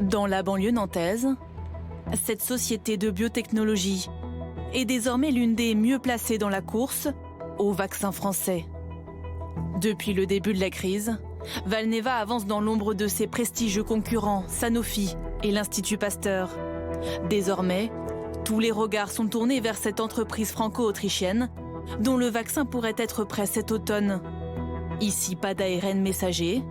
Dans la banlieue nantaise, cette société de biotechnologie est désormais l'une des mieux placées dans la course au vaccin français. Depuis le début de la crise, Valneva avance dans l'ombre de ses prestigieux concurrents Sanofi et l'Institut Pasteur. Désormais, tous les regards sont tournés vers cette entreprise franco-autrichienne dont le vaccin pourrait être prêt cet automne. Ici, pas d'ARN messager.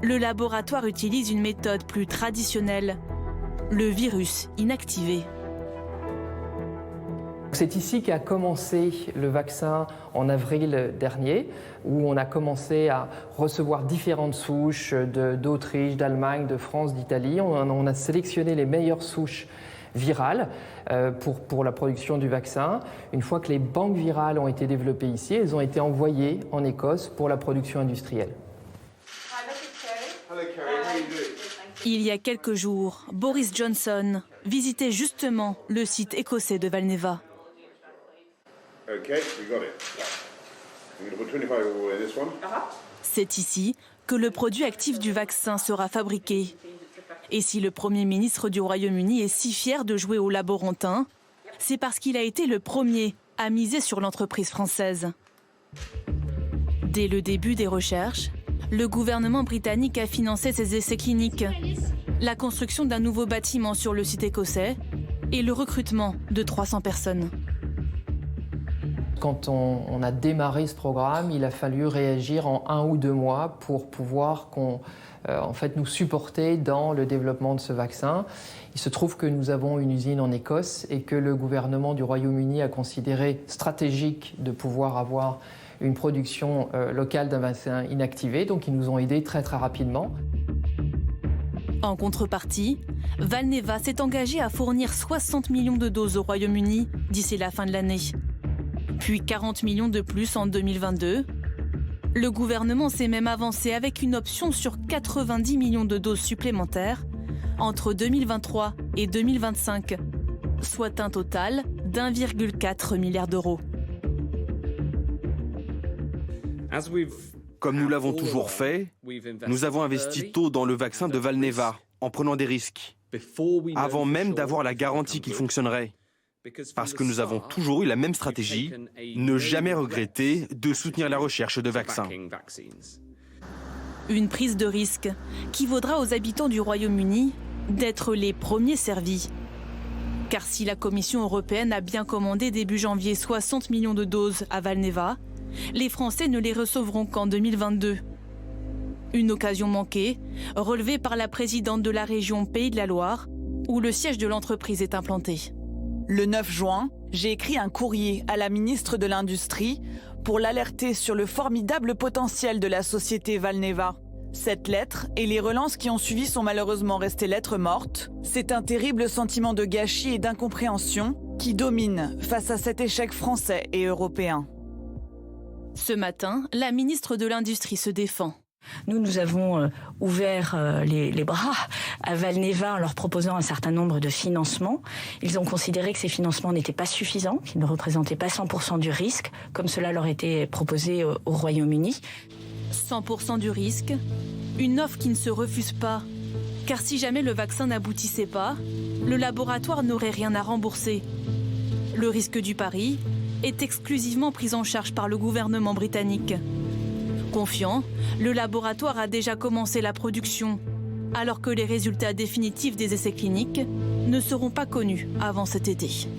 Le laboratoire utilise une méthode plus traditionnelle, le virus inactivé. C'est ici qu'a commencé le vaccin en avril dernier, où on a commencé à recevoir différentes souches d'Autriche, d'Allemagne, de France, d'Italie. On a sélectionné les meilleures souches virales pour la production du vaccin. Une fois que les banques virales ont été développées ici, elles ont été envoyées en Écosse pour la production industrielle. Il y a quelques jours, Boris Johnson visitait justement le site écossais de Valneva. C'est ici que le produit actif du vaccin sera fabriqué. Et si le Premier ministre du Royaume-Uni est si fier de jouer au laborantin, c'est parce qu'il a été le premier à miser sur l'entreprise française. Dès le début des recherches, le gouvernement britannique a financé ses essais cliniques, la construction d'un nouveau bâtiment sur le site écossais et le recrutement de 300 personnes. Quand on a démarré ce programme, il a fallu réagir en 1 ou 2 mois pour pouvoir nous supporter dans le développement de ce vaccin. Il se trouve que nous avons une usine en Écosse et que le gouvernement du Royaume-Uni a considéré stratégique de pouvoir avoir une production locale d'un vaccin inactivé, donc ils nous ont aidés très rapidement. En contrepartie, Valneva s'est engagé à fournir 60 millions de doses au Royaume-Uni d'ici la fin de l'année. Puis 40 millions de plus en 2022. Le gouvernement s'est même avancé avec une option sur 90 millions de doses supplémentaires entre 2023 et 2025, soit un total d'1,4 milliard d'euros. Comme nous l'avons toujours fait, nous avons investi tôt dans le vaccin de Valneva, en prenant des risques, avant même d'avoir la garantie qu'il fonctionnerait. Parce que nous avons toujours eu la même stratégie, ne jamais regretter de soutenir la recherche de vaccins. Une prise de risque qui vaudra aux habitants du Royaume-Uni d'être les premiers servis. Car si la Commission européenne a bien commandé début janvier 60 millions de doses à Valneva, les Français ne les recevront qu'en 2022. Une occasion manquée, relevée par la présidente de la région Pays de la Loire, où le siège de l'entreprise est implanté. Le 9 juin, j'ai écrit un courrier à la ministre de l'Industrie pour l'alerter sur le formidable potentiel de la société Valneva. Cette lettre et les relances qui ont suivi sont malheureusement restées lettres mortes. C'est un terrible sentiment de gâchis et d'incompréhension qui domine face à cet échec français et européen. Ce matin, la ministre de l'Industrie se défend. Nous avons ouvert les bras à Valneva en leur proposant un certain nombre de financements. Ils ont considéré que ces financements n'étaient pas suffisants, qu'ils ne représentaient pas 100% du risque, comme cela leur était proposé au Royaume-Uni. 100% du risque, une offre qui ne se refuse pas. Car si jamais le vaccin n'aboutissait pas, le laboratoire n'aurait rien à rembourser. Le risque du pari est exclusivement pris en charge par le gouvernement britannique. Confiant, le laboratoire a déjà commencé la production, alors que les résultats définitifs des essais cliniques ne seront pas connus avant cet été.